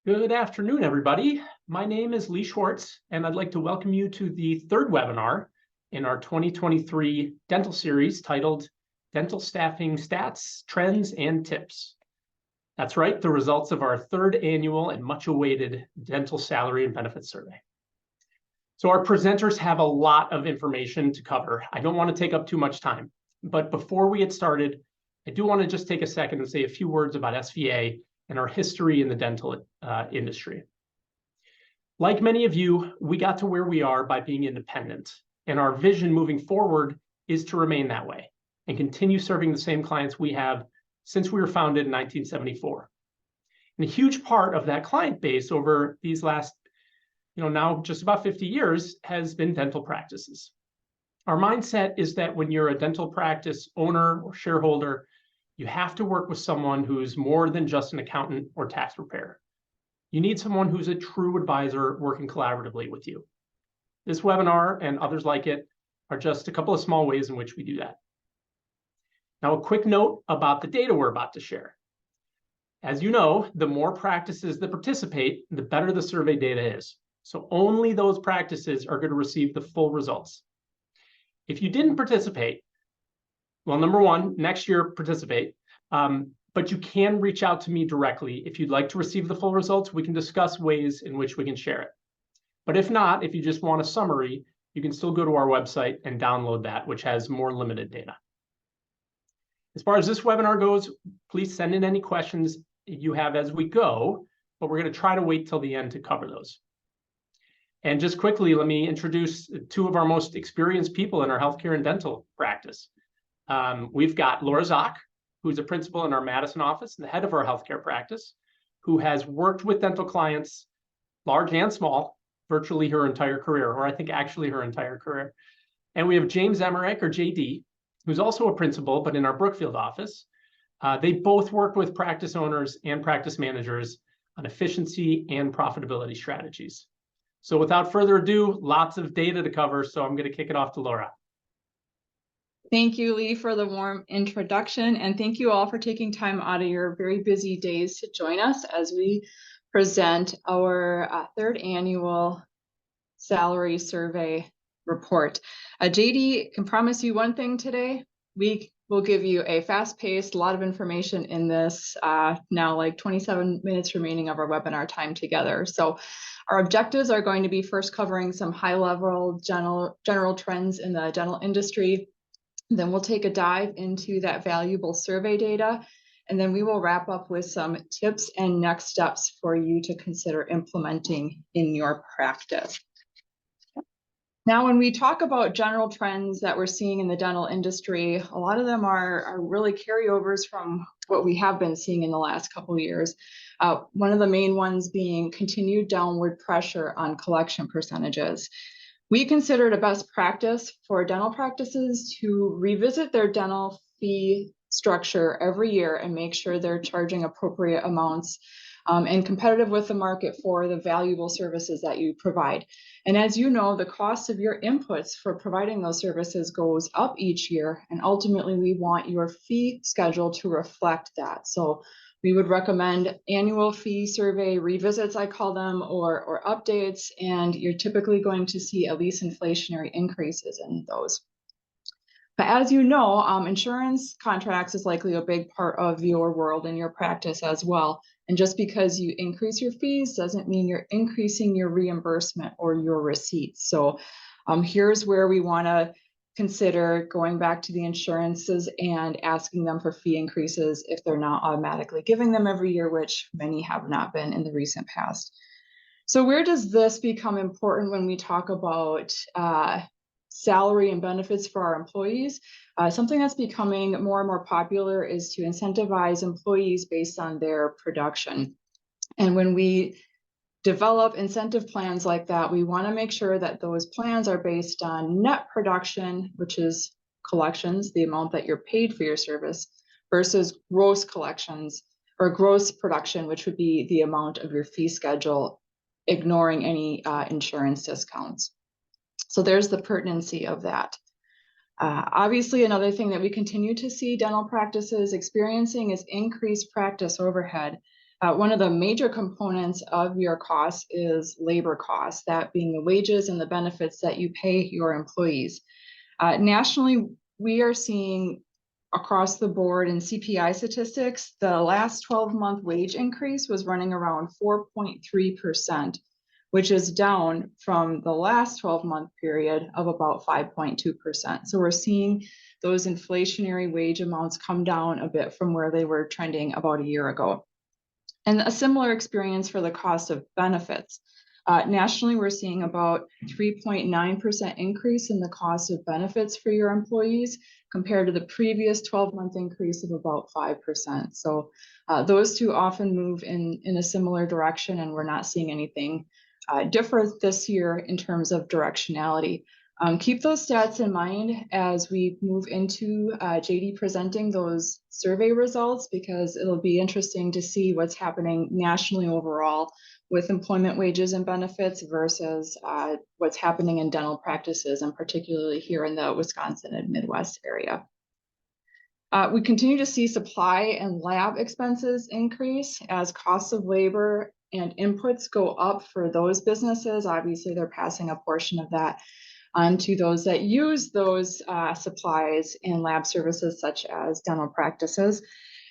Good afternoon, everybody. My name is Lee Schwartz, and I'd like to welcome you to the third webinar in our 2023 dental series titled Dental Staffing Stats, Trends, and Tips. That's right, the results of our third annual and much awaited dental salary and benefits survey. So our presenters have a lot of information to cover. I don't want to take up too much time, but before we get started, I do want to just take a second and say a few words about SVA and our history in the dental industry. Like many of you, we got to where we are by being independent, and our vision moving forward is to remain that way and continue serving the same clients we have since we were founded in 1974. And a huge part of that client base over these last, now just about 50 years has been dental practices. Our mindset is that when you're a dental practice owner or shareholder, you have to work with someone who's more than just an accountant or tax preparer. You need someone who's a true advisor working collaboratively with you. This webinar and others like it are just a couple of small ways in which we do that. Now, a quick note about the data we're about to share. As you know, the more practices that participate, the better the survey data is. So only those practices are going to receive the full results. If you didn't participate, well, number one, next year participate, but you can reach out to me directly. If you'd like to receive the full results, we can discuss ways in which we can share it. But if not, if you just want a summary, you can still go to our website and download that, which has more limited data. As far as this webinar goes, please send in any questions you have as we go, but we're going to try to wait till the end to cover those. And just quickly, let me introduce two of our most experienced people in our healthcare and dental practice. We've got Laura Zock, who's a principal in our Madison office and the head of our healthcare practice, who has worked with dental clients, large and small, virtually her entire career, or I think actually her entire career. And we have James Emmerich, or JD, who's also a principal, but in our Brookfield office. They both work with practice owners and practice managers on efficiency and profitability strategies. So without further ado, lots of data to cover, so I'm going to kick it off to Laura. Thank you, Lee, for the warm introduction, and thank you all for taking time out of your very busy days to join us as we present our third annual salary survey report. JD can promise you one thing today. We will give you a fast-paced, a lot of information in this now like 27 minutes remaining of our webinar time together. So our objectives are going to be first covering some high-level general trends in the dental industry. Then we'll take a dive into that valuable survey data, and then we will wrap up with some tips and next steps for you to consider implementing in your practice. Now, when we talk about general trends that we're seeing in the dental industry, a lot of them are really carryovers from what we have been seeing in the last couple of years. One of the main ones being continued downward pressure on collection percentages. We consider it a best practice for dental practices to revisit their dental fee structure every year and make sure they're charging appropriate amounts and competitive with the market for the valuable services that you provide. And as you know, the cost of your inputs for providing those services goes up each year, and ultimately we want your fee schedule to reflect that. So we would recommend annual fee survey revisits, I call them, or updates, and you're typically going to see at least inflationary increases in those. But as you know, insurance contracts is likely a big part of your world and your practice as well. And just because you increase your fees doesn't mean you're increasing your reimbursement or your receipts. So here's where we want to consider going back to the insurances and asking them for fee increases if they're not automatically giving them every year, which many have not been in the recent past. So where does this become important when we talk about salary and benefits for our employees? Something that's becoming more and more popular is to incentivize employees based on their production. And when we develop incentive plans like that, we want to make sure that those plans are based on net production, which is collections, the amount that you're paid for your service, versus gross collections or gross production, which would be the amount of your fee schedule, ignoring any insurance discounts. So there's the pertinency of that. Obviously, another thing that we continue to see dental practices experiencing is increased practice overhead. One of the major components of your costs is labor costs, that being the wages and the benefits that you pay your employees. Nationally, we are seeing across the board in CPI statistics, the last 12-month wage increase was running around 4.3%, which is down from the last 12-month period of about 5.2%. So we're seeing those inflationary wage amounts come down a bit from where they were trending about a year ago. And a similar experience for the cost of benefits. Nationally, we're seeing about 3.9% increase in the cost of benefits for your employees compared to the previous 12-month increase of about 5%. So those two often move in a similar direction, and we're not seeing anything different this year in terms of directionality. Keep those stats in mind as we move into JD presenting those survey results, because it'll be interesting to see what's happening nationally overall with employment wages and benefits versus what's happening in dental practices, and particularly here in the Wisconsin and Midwest area. We continue to see supply and lab expenses increase as costs of labor and inputs go up for those businesses. Obviously, they're passing a portion of that onto those that use those supplies in lab services such as dental practices.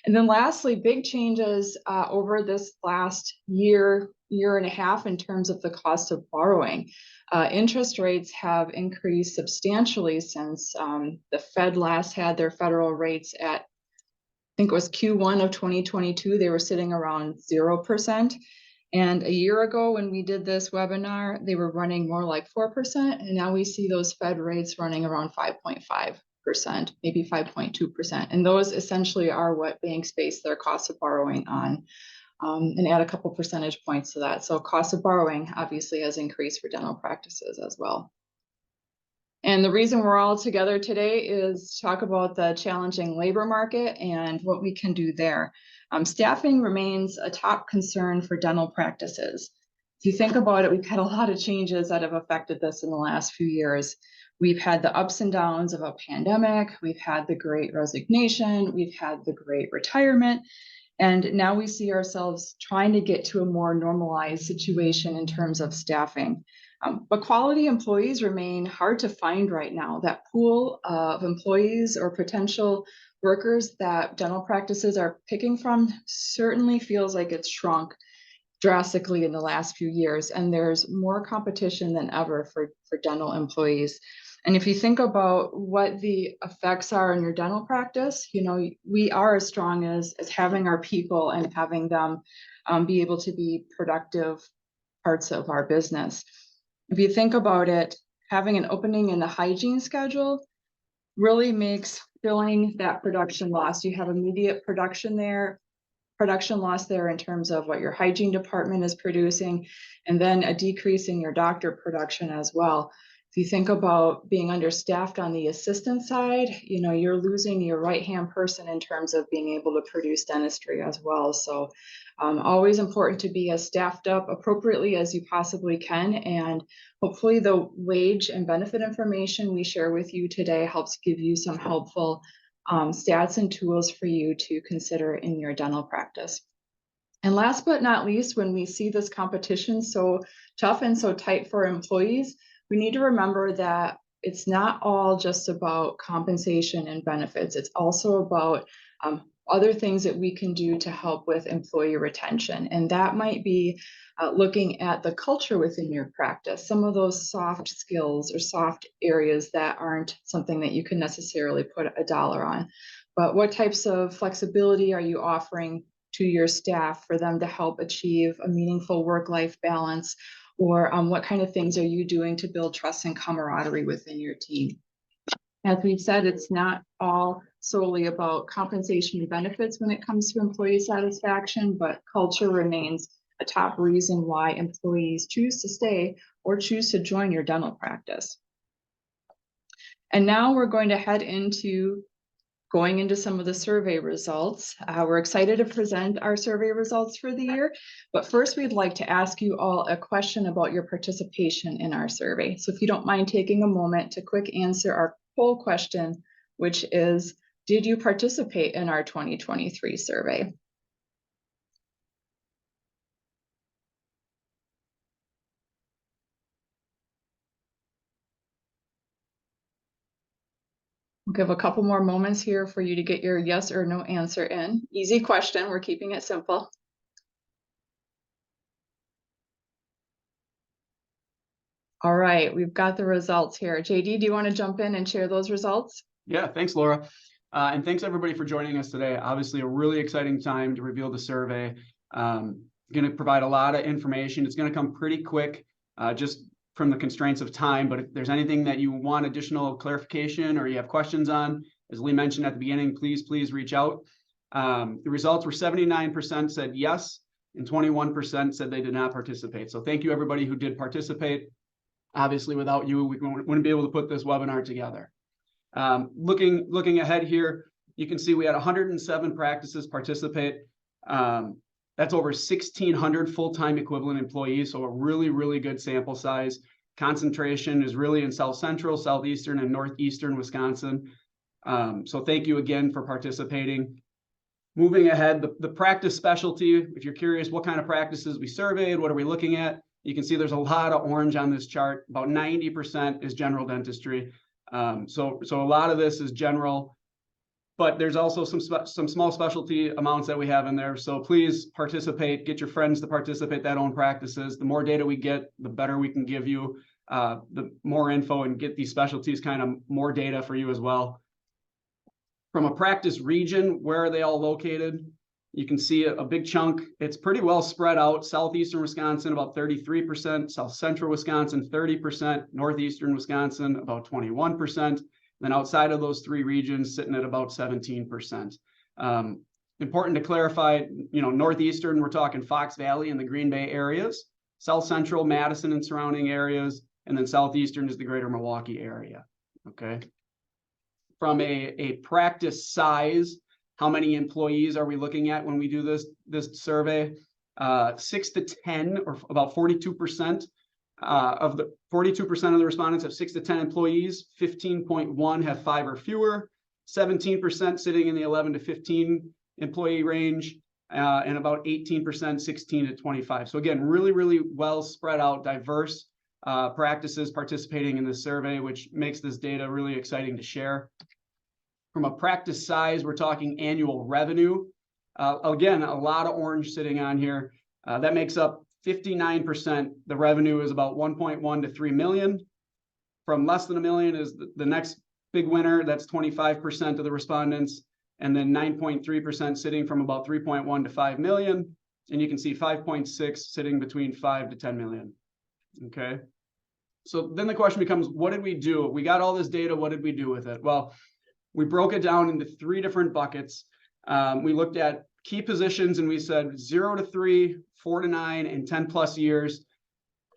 And then lastly, big changes over this last year and a half in terms of the cost of borrowing. Interest rates have increased substantially since the Fed last had their federal rates at, I think it was Q1 of 2022, they were sitting around 0%. And a year ago when we did this webinar, they were running more like 4%. And now we see those Fed rates running around 5.5%, maybe 5.2%. And those essentially are what banks base their cost of borrowing on, and add a couple percentage points to that. So cost of borrowing obviously has increased for dental practices as well. And the reason we're all together today is to talk about the challenging labor market and what we can do there. Staffing remains a top concern for dental practices. If you think about it, we've had a lot of changes that have affected this in the last few years. We've had the ups and downs of a pandemic, we've had the Great Resignation, we've had the Great Retirement, and now we see ourselves trying to get to a more normalized situation in terms of staffing. But quality employees remain hard to find right now. That pool of employees or potential workers that dental practices are picking from certainly feels like it's shrunk drastically in the last few years, and there's more competition than ever for dental employees. And if you think about what the effects are in your dental practice, you know, we are as strong as having our people and having them be able to be productive parts of our business. If you think about it, having an opening in the hygiene schedule really makes filling that production loss. You have immediate production loss there in terms of what your hygiene department is producing, and then a decrease in your doctor production as well. If you think about being understaffed on the assistant side, you know, you're losing your right-hand person in terms of being able to produce dentistry as well. So always important to be as staffed up appropriately as you possibly can. And hopefully the wage and benefit information we share with you today helps give you some helpful stats and tools for you to consider in your dental practice. And last but not least, when we see this competition so tough and so tight for employees, we need to remember that it's not all just about compensation and benefits. It's also about other things that we can do to help with employee retention. And that might be looking at the culture within your practice, some of those soft skills or soft areas that aren't something that you can necessarily put a dollar on. But what types of flexibility are you offering to your staff for them to help achieve a meaningful work-life balance? Or what kind of things are you doing to build trust and camaraderie within your team? As we've said, it's not all solely about compensation and benefits when it comes to employee satisfaction, but culture remains a top reason why employees choose to stay or choose to join your dental practice. And now we're going to head into going into some of the survey results. We're excited to present our survey results for the year, but first we'd like to ask you all a question about your participation in our survey. So if you don't mind taking a moment to quick answer our poll question, which is, did you participate in our 2023 survey? We'll give a couple more moments here for you to get your yes or no answer in. Easy question. We're keeping it simple. All right, we've got the results here. JD, do you want to jump in and share those results? Yeah, thanks, Laura. And thanks everybody for joining us today. Obviously, a really exciting time to reveal the survey. Going to provide a lot of information. It's going to come pretty quick, just from the constraints of time. But if there's anything that you want additional clarification or you have questions on, as Lee mentioned at the beginning, please reach out. The results were 79% said yes, and 21% said they did not participate. So thank you everybody who did participate. Obviously, without you, we wouldn't be able to put this webinar together. Looking ahead here, you can see we had 107 practices participate. That's over 1,600 full-time equivalent employees, so a really good sample size. Concentration is really in South Central, Southeastern, and Northeastern Wisconsin. So thank you again for participating. Moving ahead, the practice specialty, if you're curious what kind of practices we surveyed, what are we looking at, you can see there's a lot of orange on this chart. About 90% is general dentistry. So a lot of this is general, but there's also some small specialty amounts that we have in there. So please participate, get your friends to participate that own practices. The more data we get, the better we can give you, the more info and get these specialties kind of more data for you as well. From a practice region, where are they all located? You can see a big chunk. It's pretty well spread out. Southeastern Wisconsin, about 33%, South Central Wisconsin, 30%, Northeastern Wisconsin, about 21%. Then outside of those three regions, sitting at about 17%. Important to clarify, Northeastern, we're talking Fox Valley and the Green Bay areas, South Central, Madison and surrounding areas, and then Southeastern is the greater Milwaukee area, okay? From a practice size, how many employees are we looking at when we do this survey? 6 to 10, or about 42% of the 42% of the respondents have 6 to 10 employees. 15.1 have 5 or fewer. 17% sitting in the 11 to 15 employee range, and about 18% 16 to 25. So again, really well spread out, diverse practices participating in this survey, which makes this data really exciting to share. From a practice size, we're talking annual revenue. Again, a lot of orange sitting on here. That makes up 59%. The revenue is about 1.1 to 3 million. From less than $1 million is the next big winner. That's 25% of the respondents. And then 9.3% sitting from about 3.1 to 5 million. And you can see 5.6 sitting between 5 to 10 million. Okay. So then the question becomes, what did we do? We got all this data. What did we do with it? Well, we broke it down into 3 different buckets. We looked at key positions and we said 0 to 3, 4 to 9, and 10 plus years.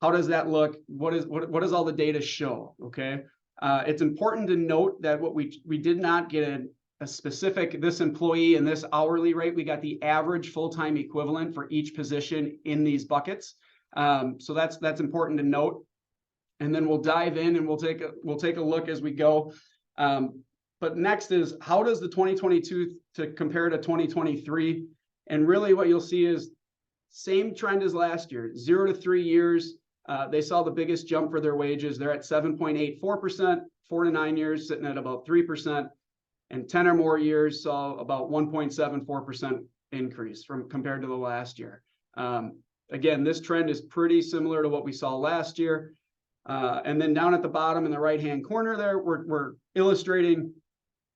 How does that look? What does all the data show? Okay. It's important to note that what we did not get a specific, this employee and this hourly rate. We got the average full-time equivalent for each position in these buckets. So that's important to note. And then we'll dive in and we'll take a look as we go. But next is, how does the 2022 to compare to 2023? And really what you'll see is same trend as last year. 0 to 3 years, they saw the biggest jump for their wages. They're at 7.84%, 4 to 9 years sitting at about 3%, and 10 or more years saw about 1.74% increase compared to the last year. Again, this trend is pretty similar to what we saw last year. And then down at the bottom in the right-hand corner there, we're illustrating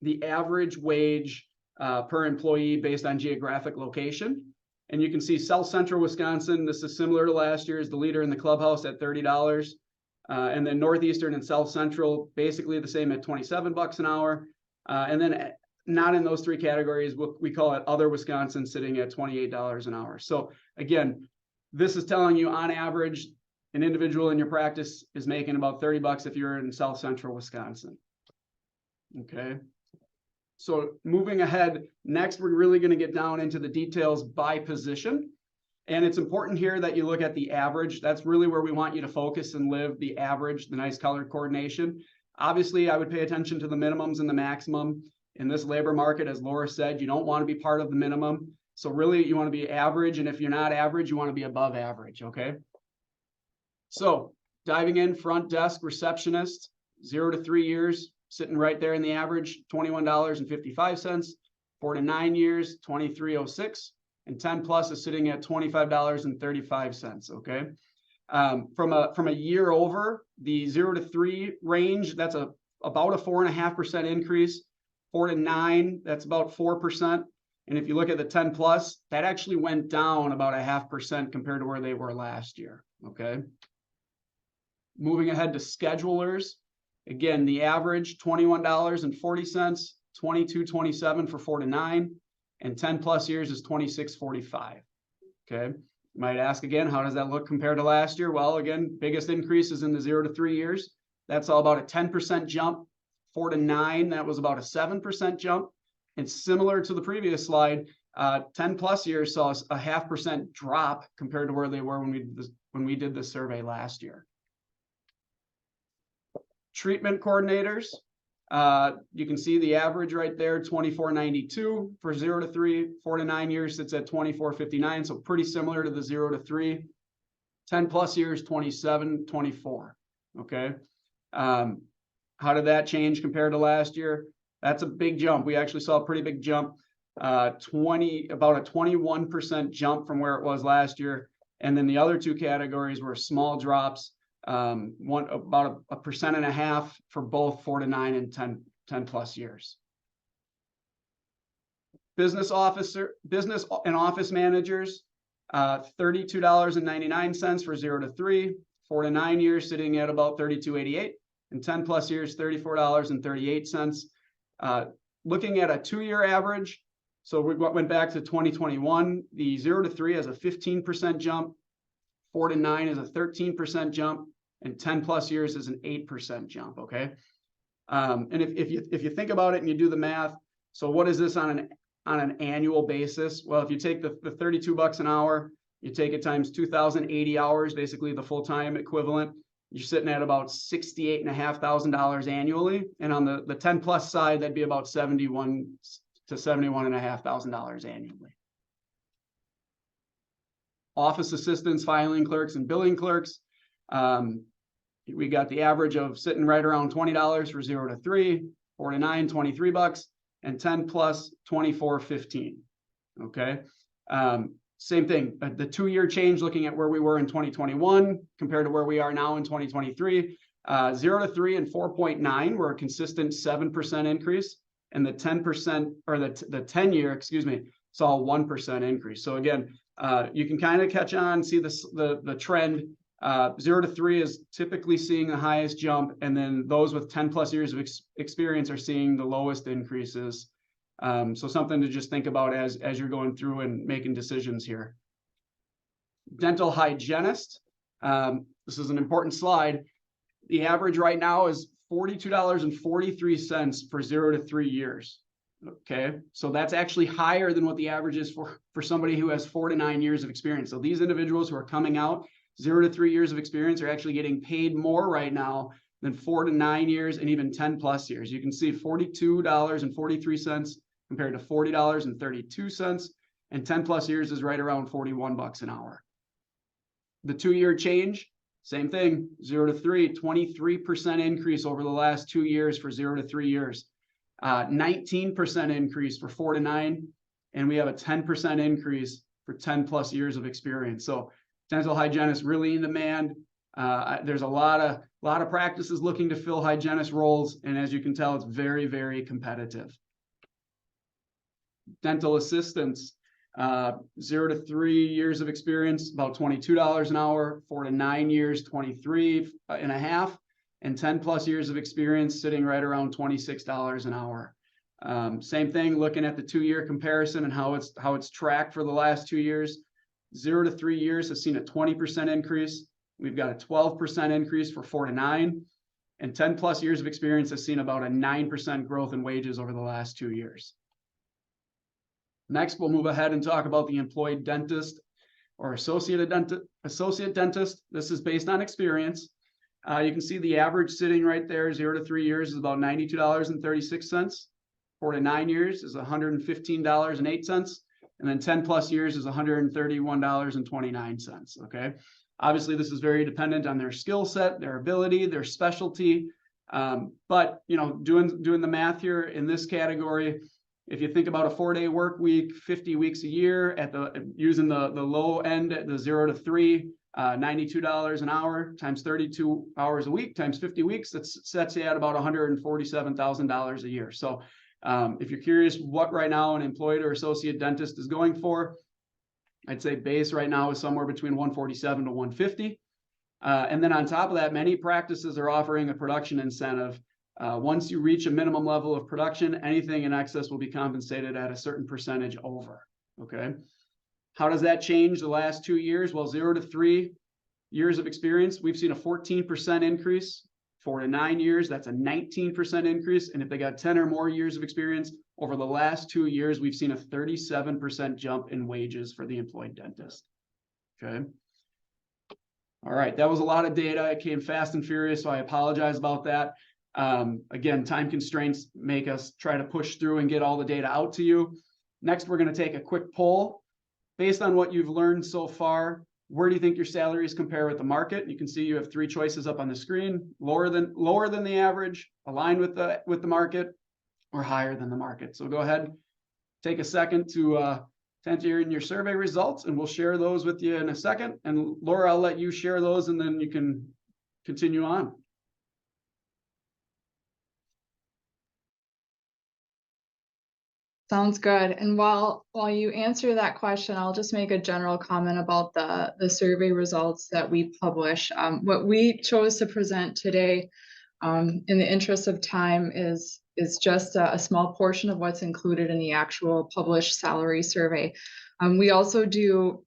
the average wage per employee based on geographic location. And you can see South Central Wisconsin, this is similar to last year, is the leader in the clubhouse at $30. And then Northeastern and South Central, basically the same at $27 an hour. And then not in those 3 categories, we call it other Wisconsin, sitting at $28 an hour. So again, this is telling you on average, an individual in your practice is making about $30 if you're in South Central Wisconsin. Okay. So moving ahead, next, we're really going to get down into the details by position. And it's important here that you look at the average. That's really where we want you to focus and live, the average, the nice color coordination. Obviously, I would pay attention to the minimums and the maximum. In this labor market, as Laura said, you don't want to be part of the minimum. So really, you want to be average. And if you're not average, you want to be above average, okay? So diving in, front desk receptionist, 0 to 3 years, sitting right there in the average, $21.55. 4 to 9 years, $23.06, and 10 plus is sitting at $25.35. Okay. From a year over, the 0 to 3 range, that's about a 4.5% increase. 4 to 9, that's about 4%. And if you look at the 10 plus, that actually went down about 0.5% compared to where they were last year. Okay. Moving ahead to schedulers. Again, the average $21.40, $22.27 for 4 to 9, and 10 plus years is $26.45. Okay. You might ask again, how does that look compared to last year? Well, again, biggest increase is in the 0 to 3 years. That's all about a 10% jump. 4 to 9, that was about a 7% jump. And similar to the previous slide, 10 plus years saw a 0.5% drop compared to where they were when we did the survey last year. Treatment coordinators, you can see the average right there, $24.92 for 0 to 3. 4 to 9 years sits at $24.59, so pretty similar to the 0 to 3. 10 plus years, $27.24. Okay. How did that change compared to last year? That's a big jump. We actually saw a pretty big jump, about a 21% jump from where it was last year. And then the other two categories were small drops, about 1.5% for both 4 to 9 and 10 plus years. Business and office managers, $32.99 for 0 to 3, 4 to 9 years sitting at about $32.88, and 10 plus years, $34.38. Looking at a 2-year average, so we went back to 2021, the 0 to 3 has a 15% jump, 4 to 9 is a 13% jump, and 10 plus years is an 8% jump. Okay. And if you think about it and you do the math, so what is this on an annual basis? Well, if you take the $32 an hour, you take it times 2,080 hours, basically the full-time equivalent, you're sitting at about $68,500 annually. And on the 10 plus side, that'd be about $71,000 to $71,500 annually. Office assistants, filing clerks, and billing clerks. We got the average of sitting right around $20 for 0 to 3, 4 to 9, $23, and 10 plus $24.15. Okay. Same thing, the 2-year change, looking at where we were in 2021 compared to where we are now in 2023, 0 to 3 and 4.9 were a consistent 7% increase, and the 10% or the 10-year, saw a 1% increase. So again, you can kind of catch on, see the trend. 0 to 3 is typically seeing the highest jump, and then those with 10 plus years of experience are seeing the lowest increases. So something to just think about as you're going through and making decisions here. Dental hygienist. This is an important slide. The average right now is $42.43 for 0 to 3 years. Okay, so that's actually higher than what the average is for somebody who has 4 to 9 years of experience. So these individuals who are coming out 0 to 3 years of experience are actually getting paid more right now than 4 to 9 years and even 10 plus years. You can see $42.43 compared to $40.32, and 10 plus years is right around $41 an hour. The 2-year change, same thing, 0 to 3, 23% increase over the last 2 years for 0 to 3 years, 19% increase for 4 to 9, and we have a 10% increase for 10 plus years of experience. So dental hygienists really in demand. There's a lot of practices looking to fill hygienist roles, and as you can tell, it's very, very competitive. Dental assistants, 0 to 3 years of experience, about $22 an hour, 4 to 9 years, 23.5, and 10 plus years of experience sitting right around $26 an hour. Same thing, looking at the 2-year comparison and how it's tracked for the last 2 years. 0 to 3 years has seen a 20% increase. We've got a 12% increase for 4 to 9, and 10 plus years of experience has seen about a 9% growth in wages over the last 2 years. Next, we'll move ahead and talk about the employed dentist or associate dentist. This is based on experience. You can see the average sitting right there, 0 to 3 years is about $92.36. 4 to 9 years is $115.08. And then 10 plus years is $131.29. Okay. Obviously, this is very dependent on their skill set, their ability, their specialty. But doing the math here in this category, if you think about a 4-day work week, 50 weeks a year using the low end at the 0 to 3, $92 an hour times 32 hours a week times 50 weeks, that sets you at about $147,000 a year. So if you're curious what right now an employed or associate dentist is going for, I'd say base right now is somewhere between 147 to 150. And then on top of that, many practices are offering a production incentive. Once you reach a minimum level of production, anything in excess will be compensated at a certain percentage over. Okay. How does that change the last 2 years? Well, 0 to 3 years of experience, we've seen a 14% increase. 4 to 9 years, that's a 19% increase. And if they got 10 or more years of experience, over the last 2 years, we've seen a 37% jump in wages for the employed dentist. Okay. All right, that was a lot of data. It came fast and furious, so I apologize about that. Again, time constraints make us try to push through and get all the data out to you. Next, we're going to take a quick poll. Based on what you've learned so far, where do you think your salaries compare with the market? You can see you have 3 choices up on the screen: lower than the average, aligned with the market, or higher than the market. So go ahead, take a second to enter in your survey results, and we'll share those with you in a second. And Laura, I'll let you share those, and then you can continue on. Sounds good. And while you answer that question, I'll just make a general comment about the survey results that we publish. What we chose to present today, in the interest of time, is just a small portion of what's included in the actual published salary survey. We also do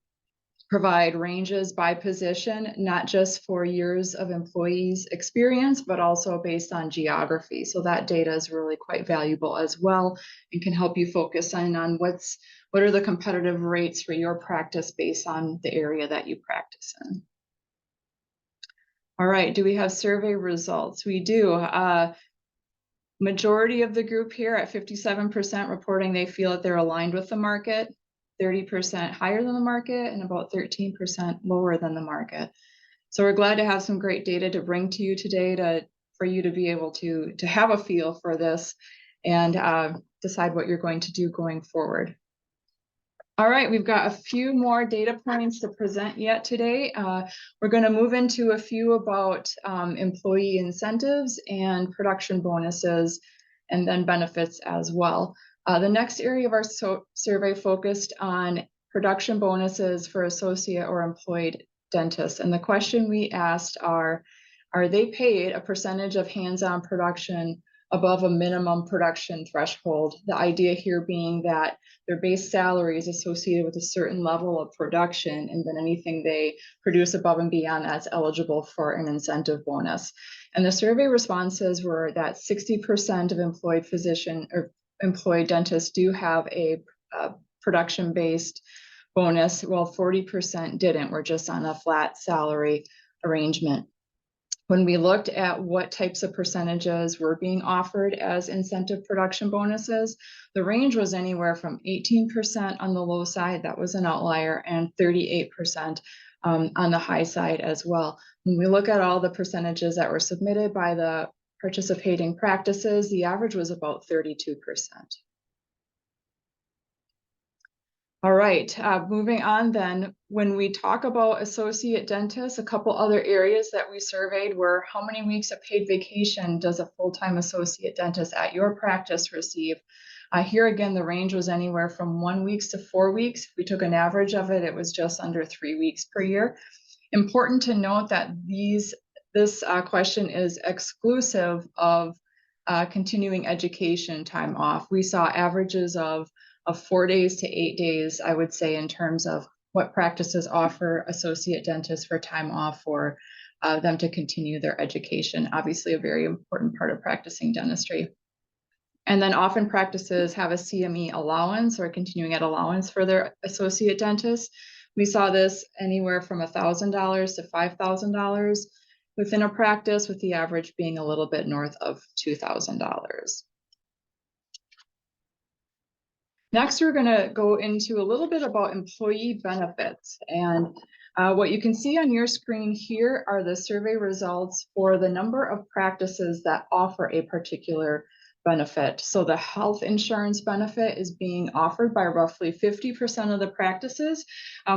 provide ranges by position, not just for years of employees' experience, but also based on geography. So that data is really quite valuable as well, and can help you focus on what are the competitive rates for your practice based on the area that you practice in. All right, do we have survey results? We do. Majority of the group here at 57% reporting they feel that they're aligned with the market, 30% higher than the market, and about 13% lower than the market. So we're glad to have some great data to bring to you today for you to be able to have a feel for this and decide what you're going to do going forward. All right, we've got a few more data points to present yet today. We're going to move into a few about employee incentives and production bonuses, and then benefits as well. The next area of our survey focused on production bonuses for associate or employed dentists. And the question we asked are they paid a percentage of hands-on production above a minimum production threshold? The idea here being that their base salary is associated with a certain level of production, and then anything they produce above and beyond that's eligible for an incentive bonus. And the survey responses were that 60% of employed physician or employed dentists do have a production-based bonus, while 40% didn't. We're just on a flat salary arrangement. When we looked at what types of percentages were being offered as incentive production bonuses, the range was anywhere from 18% on the low side, that was an outlier, and 38% on the high side as well. When we look at all the percentages that were submitted by the participating practices, the average was about 32%. All right, moving on then, when we talk about associate dentists, a couple other areas that we surveyed were how many weeks of paid vacation does a full-time associate dentist at your practice receive? Here again, the range was anywhere from 1 week to 4 weeks. If we took an average of it, it was just under 3 weeks per year. Important to note that this question is exclusive of continuing education time off. We saw averages of 4 days to 8 days, I would say, in terms of what practices offer associate dentists for time off for them to continue their education. Obviously, a very important part of practicing dentistry. And then often practices have a CME allowance or a continuing ed allowance for their associate dentists. We saw this anywhere from $1,000 to $5,000 within a practice, with the average being a little bit north of $2,000. Next, we're going to go into a little bit about employee benefits. And What you can see on your screen here are the survey results for the number of practices that offer a particular benefit. So the health insurance benefit is being offered by roughly 50% of the practices.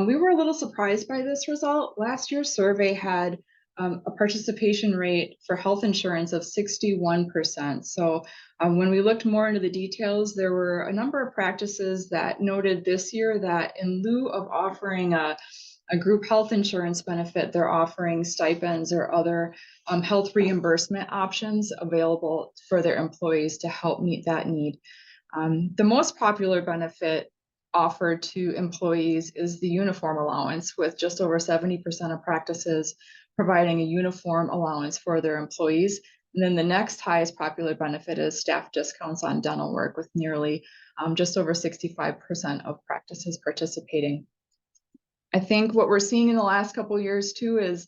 We were a little surprised by this result. Last year's survey had a participation rate for health insurance of 61%. So when we looked more into the details, there were a number of practices that noted this year that in lieu of offering a group health insurance benefit, they're offering stipends or other health reimbursement options available for their employees to help meet that need. The most popular benefit offered to employees is the uniform allowance, with just over 70% of practices providing a uniform allowance for their employees. And then the next highest popular benefit is staff discounts on dental work, with nearly just over 65% of practices participating. I think what we're seeing in the last couple of years too is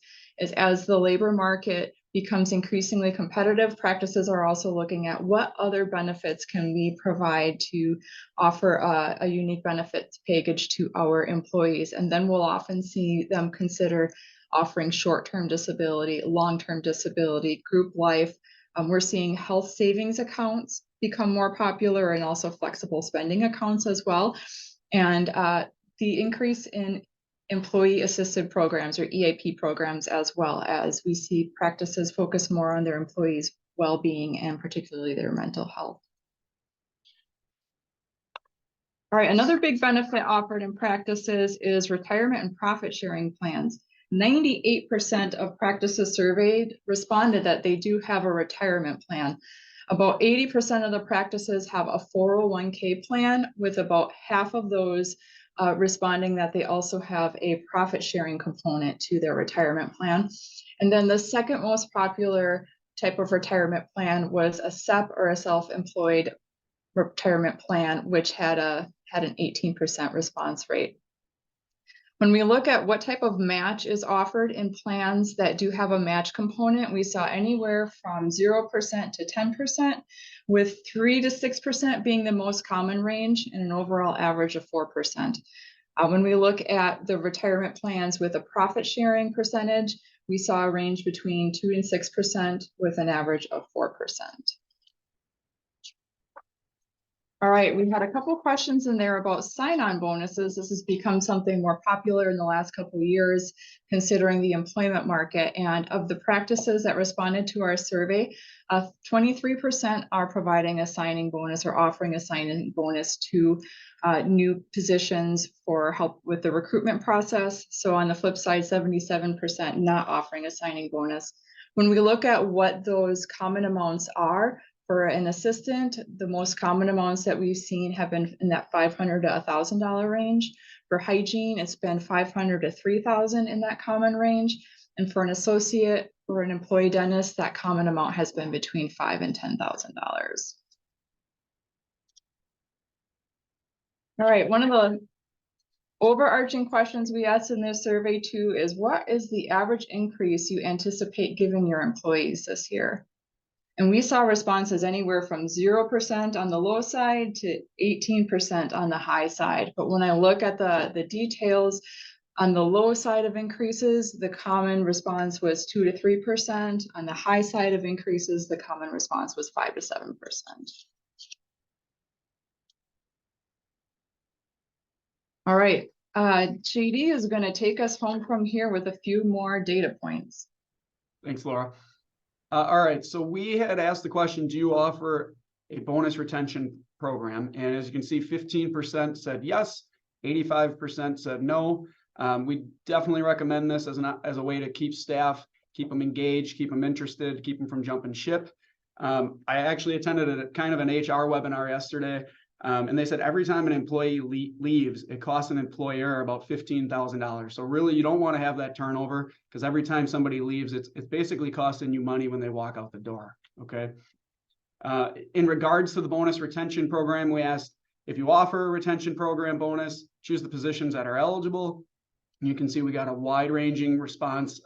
as the labor market becomes increasingly competitive, practices are also looking at what other benefits can we provide to offer a unique benefits package to our employees. And then we'll often see them consider offering short-term disability, long-term disability, group life. We're seeing health savings accounts become more popular, and also flexible spending accounts as well. And the increase in employee assisted programs, or EAP programs, as well, as we see practices focus more on their employees' well-being and particularly their mental health. All right, another big benefit offered in practices is retirement and profit sharing plans. 98% of practices surveyed responded that they do have a retirement plan. About 80% of the practices have a 401k plan, with about half of those responding that they also have a profit sharing component to their retirement plan. And then the second most popular type of retirement plan was a SEP, or a self-employed retirement plan, which had an 18% response rate. When we look at what type of match is offered in plans that do have a match component, we saw anywhere from 0% to 10%, with 3 to 6% being the most common range, and an overall average of 4%. When we look at the retirement plans with a profit sharing percentage, we saw a range between 2 and 6%, with an average of 4%. All right, we had a couple questions in there about sign-on bonuses. This has become something more popular in the last couple of years, considering the employment market. And of the practices that responded to our survey, 23% are providing a signing bonus or offering a signing bonus to new positions for help with the recruitment process. So on the flip side, 77% not offering a signing bonus. When we look at what those common amounts are, for an assistant, the most common amounts that we've seen have been in that $500 to $1,000 range. For hygiene, it's been $500 to $3,000 in that common range. And for an associate or an employee dentist, that common amount has been between $5,000 and $10,000. All right, one of the overarching questions we asked in this survey too is, what is the average increase you anticipate giving your employees this year? And we saw responses anywhere from 0% on the low side to 18% on the high side. But when I look at the details on the low side of increases, the common response was 2 to 3%. On the high side of increases, the common response was 5 to 7%. All right, JD is going to take us home from here with a few more data points. Thanks, Laura. All right, so we had asked the question, do you offer a bonus retention program? And as you can see, 15% said yes, 85% said no. We definitely recommend this as a way to keep staff, keep them engaged, keep them interested, keep them from jumping ship. I actually attended a kind of an HR webinar yesterday, and they said every time an employee leaves, it costs an employer about $15,000. So really, you don't want to have that turnover, because every time somebody leaves, it's basically costing you money when they walk out the door. Okay. In regards to the bonus retention program, we asked, if you offer a retention program bonus, choose the positions that are eligible. You can see we got a wide-ranging response.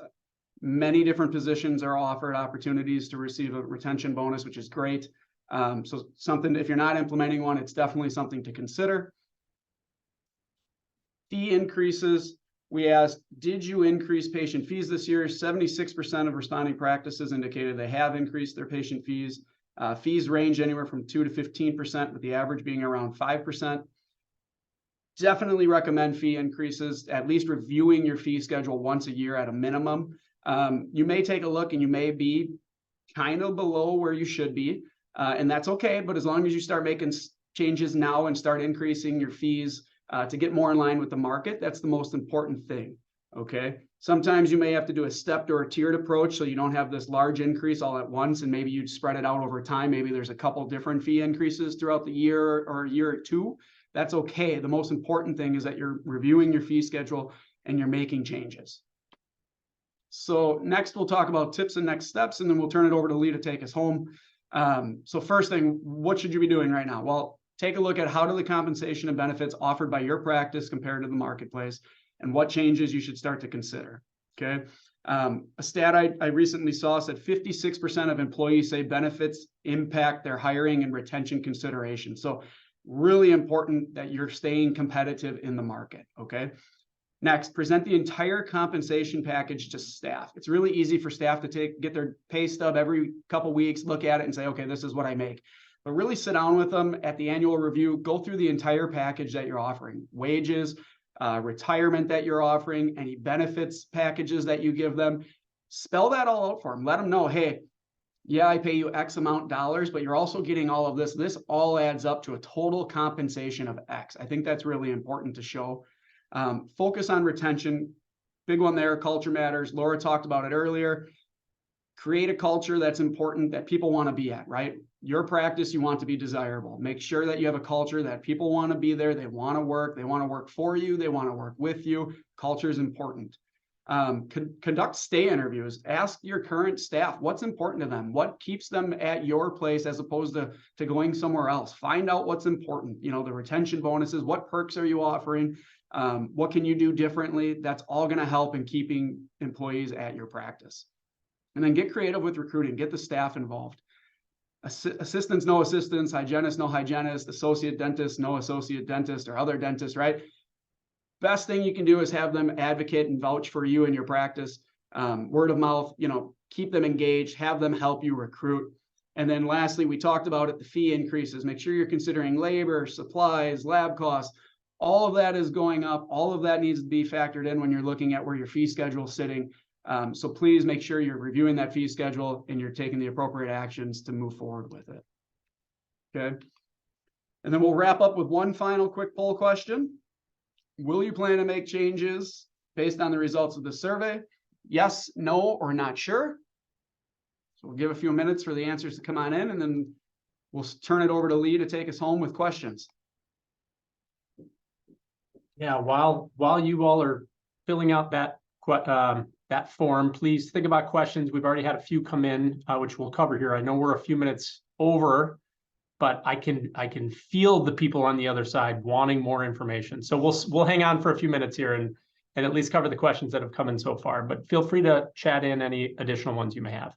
Many different positions are offered opportunities to receive a retention bonus, which is great. So something, if you're not implementing one, it's definitely something to consider. Fee increases, We asked, did you increase patient fees this year? 76% of responding practices indicated they have increased their patient fees. Fees range anywhere from 2 to 15%, with the average being around 5%. Definitely recommend fee increases, at least reviewing your fee schedule once a year at a minimum. You may take a look and you may be kind of below where you should be, and that's okay. But as long as you start making changes now and start increasing your fees to get more in line with the market, that's the most important thing, okay? Sometimes you may have to do a stepped or a tiered approach so you don't have this large increase all at once, and maybe you spread it out over time. Maybe there's a couple different fee increases throughout the year or a year or two. That's okay. The most important thing is that you're reviewing your fee schedule and you're making changes. So next we'll talk about tips and next steps, and then we'll turn it over to Lee to take us home. So first thing, what should you be doing right now? Well, take a look at how do the compensation and benefits offered by your practice compare to the marketplace, and what changes you should start to consider, okay? A stat I recently saw said 56% of employees say benefits impact their hiring and retention considerations. So really important that you're staying competitive in the market, okay? Next, present the entire compensation package to staff. It's really easy for staff to get their pay stub every couple weeks, look at it and say, okay, this is what I make. But really sit down with them at the annual review, go through the entire package that you're offering, wages, retirement that you're offering, any benefits packages that you give them. Spell that all out for them. Let them know, hey, yeah, I pay you X amount dollars, but you're also getting all of this. This all adds up to a total compensation of X. I think that's really important to show. Focus on retention. Big one there, culture matters. Laura talked about it earlier. Create a culture that's important, that people want to be at, right? Your practice, you want to be desirable. Make sure that you have a culture that people want to be there. They want to work for you. They want to work with you. Culture is important. Conduct stay interviews. Ask your current staff what's important to them, what keeps them at your place as opposed to going somewhere else. Find out what's important, you know, the retention bonuses, what perks are you offering, what can you do differently? That's all going to help in keeping employees at your practice. And then get creative with recruiting, get the staff involved. Assistants, no assistants, hygienists, no hygienists, associate dentists, no associate dentist or other dentists, right? Best thing you can do is have them advocate and vouch for you and your practice. Word of mouth, you know, keep them engaged, have them help you recruit. And then lastly, we talked about it, the fee increases. Make sure you're considering labor, supplies, lab costs. All of that is going up. All of that needs to be factored in when you're looking at where your fee schedule is sitting. So please make sure you're reviewing that fee schedule and you're taking the appropriate actions to move forward with it. Okay. And then we'll wrap up with one final quick poll question. Will you plan to make changes based on the results of the survey? Yes, no, or not sure. So we'll give a few minutes for the answers to come on in, and then we'll turn it over to Lee to take us home with questions. Yeah, while you all are filling out that form, please think about questions. We've already had a few come in, which we'll cover here. I know we're a few minutes over, but I can feel the people on the other side wanting more information. So we'll hang on for a few minutes here and at least cover the questions that have come in so far. But feel free to chat in any additional ones you may have.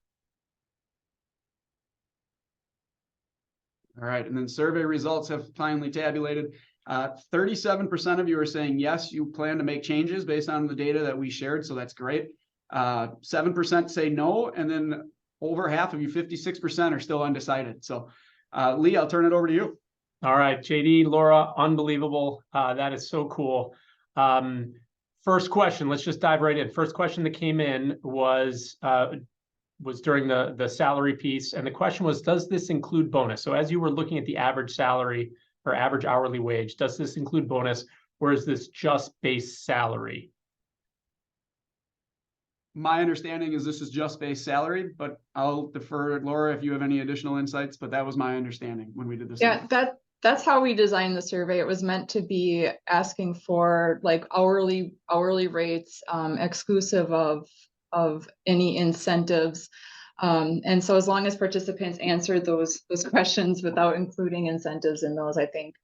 All right, and then survey results have finally tabulated. 37% of you are saying yes, you plan to make changes based on the data that we shared, so that's great. 7% say no, and then over half of you, 56%, are still undecided. So Lee, I'll turn it over to you. All right, JD, Laura, unbelievable. That is so cool. First question, let's just dive right in. First question that came in was during the salary piece, and the question was, does this include bonus? So as you were looking at the average salary or average hourly wage, does this include bonus, or is this just base salary? My understanding is this is just base salary, but I'll defer to Laura if you have any additional insights, but that was my understanding when we did this. Yeah, that's how we designed the survey. It was meant to be asking for like hourly rates, exclusive of any incentives. And so as long as participants answered those questions without including incentives in those, I think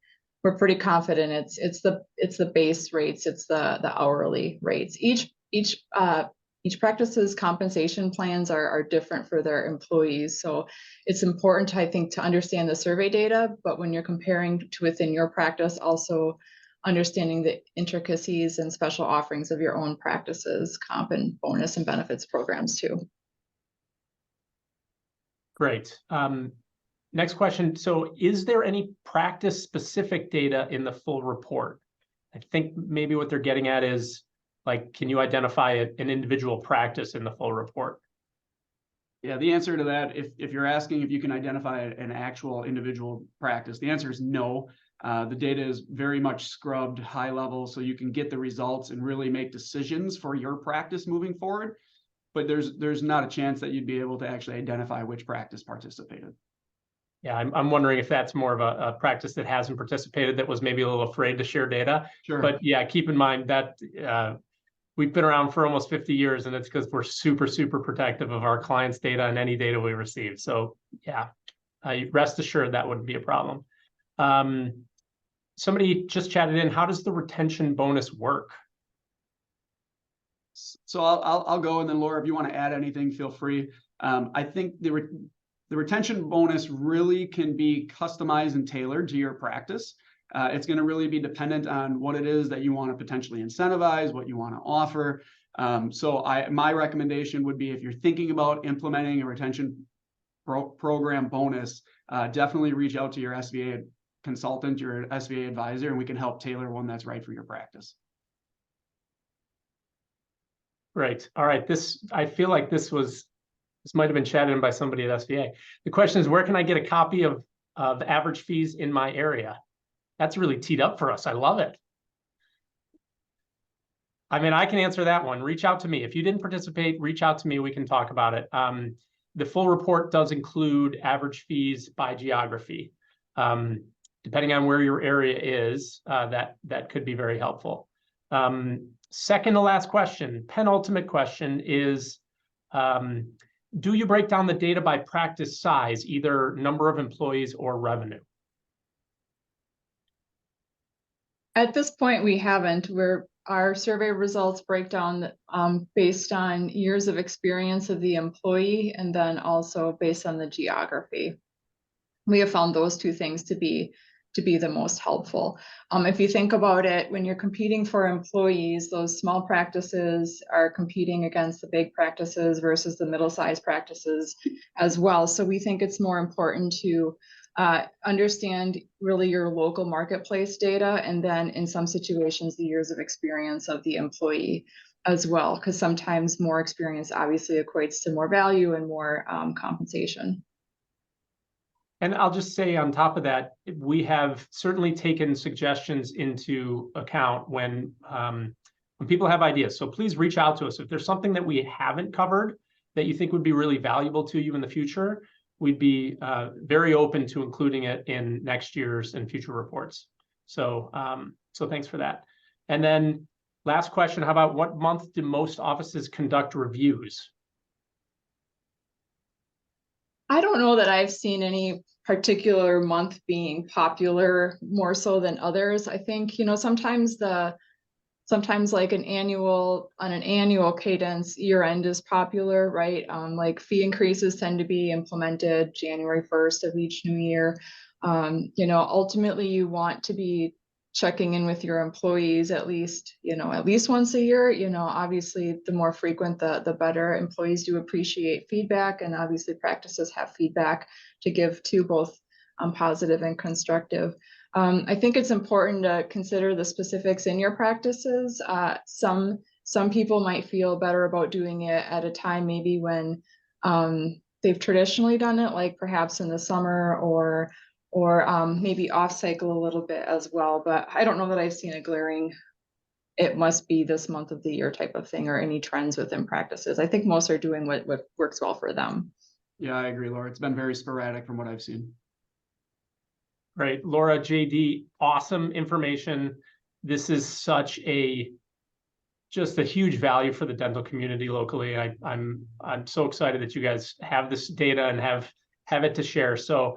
we're pretty confident it's the base rates, it's the hourly rates. Each practice's compensation plans are different for their employees. So it's important, I think, to understand the survey data, but when you're comparing to within your practice, also understanding the intricacies and special offerings of your own practices, comp and bonus and benefits programs too. Great. Next question. So is there any practice specific data in the full report? I think maybe what they're getting at is, like, can you identify an individual practice in the full report? Yeah, the answer to that, if you're asking if you can identify an actual individual practice, the answer is no. The data is very much scrubbed high level, so you can get the results and really make decisions for your practice moving forward. But there's not a chance that you'd be able to actually identify which practice participated. Yeah, I'm wondering if that's more of a practice that hasn't participated, that was maybe a little afraid to share data. Sure. But yeah, keep in mind that we've been around for almost 50 years, and it's because we're super, super protective of our clients' data and any data we receive. So yeah, rest assured that wouldn't be a problem. Somebody just chatted in, how does the retention bonus work? So I'll go, and then Laura, if you want to add anything, feel free. I think the retention bonus really can be customized and tailored to your practice. It's going to really be dependent on what it is that you want to potentially incentivize, what you want to offer. So my recommendation would be, if you're thinking about implementing a retention program bonus, definitely reach out to your SVA consultant, your SVA advisor, and we can help tailor one that's right for your practice. Great. All right. I feel like this might have been chatted in by somebody at SVA. The question is, where can I get a copy of average fees in my area? That's really teed up for us. I love it. I mean, I can answer that one. Reach out to me. If you didn't participate, reach out to me. We can talk about it. The full report does include average fees by geography. Depending on where your area is, that could be very helpful. Second to last question, penultimate question is, do you break down the data by practice size, either number of employees or revenue? At this point, we haven't. Our survey results break down based on years of experience of the employee, and then also based on the geography. We have found those two things to be the most helpful. If you think about it, when you're competing for employees, those small practices are competing against the big practices versus the middle-sized practices as well. So we think it's more important to understand really your local marketplace data, and then in some situations, the years of experience of the employee as well, because sometimes more experience obviously equates to more value and more compensation. And I'll just say on top of that, we have certainly taken suggestions into account when people have ideas. So please reach out to us. If there's something that we haven't covered that you think would be really valuable to you in the future, we'd be very open to including it in next year's and future reports. So, so thanks for that. And then last question, how about what month do most offices conduct reviews? I don't know that I've seen any particular month being popular more so than others. I think, sometimes like on an annual cadence, year end is popular, right? Like fee increases tend to be implemented January 1st of each new year. Ultimately you want to be checking in with your employees at least once a year. Obviously the more frequent, the better. Employees do appreciate feedback, and obviously practices have feedback to give to, both positive and constructive. I think it's important to consider the specifics in your practices. Some people might feel better about doing it at a time maybe when they've traditionally done it, like perhaps in the summer, or maybe off cycle a little bit as well. But I don't know that I've seen a glaring, it must be this month of the year type of thing, or any trends within practices. I think most are doing what works well for them. Yeah, I agree, Laura. It's been very sporadic from what I've seen. Right, Laura, JD, awesome information. This is just a huge value for the dental community locally. I'm so excited that you guys have this data and have it to share. So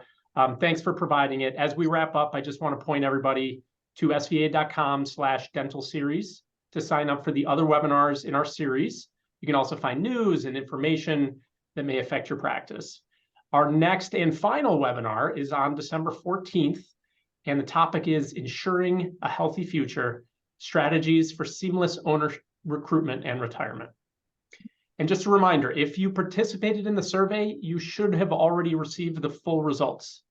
thanks for providing it. As we wrap up, I just want to point everybody to sva.com/dental series to sign up for the other webinars in our series. You can also find news and information that may affect your practice. Our next and final webinar is on December 14th, and the topic is ensuring a healthy future, strategies for seamless owner recruitment and retirement. And just a reminder, if you participated in the survey, you should have already received the full results.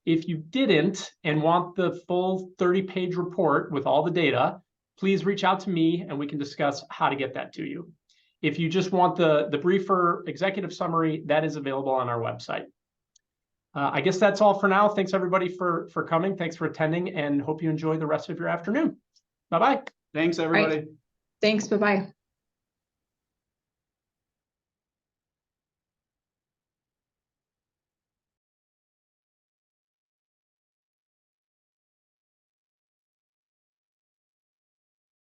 If you didn't and want the full 30-page report with all the data, please reach out to me and we can discuss how to get that to you. If you just want the briefer executive summary, that is available on our website. I guess that's all for now. Thanks everybody for coming. Thanks for attending, and hope you enjoy the rest of your afternoon. Bye-bye. Thanks, everybody. Right. Thanks. Bye-bye.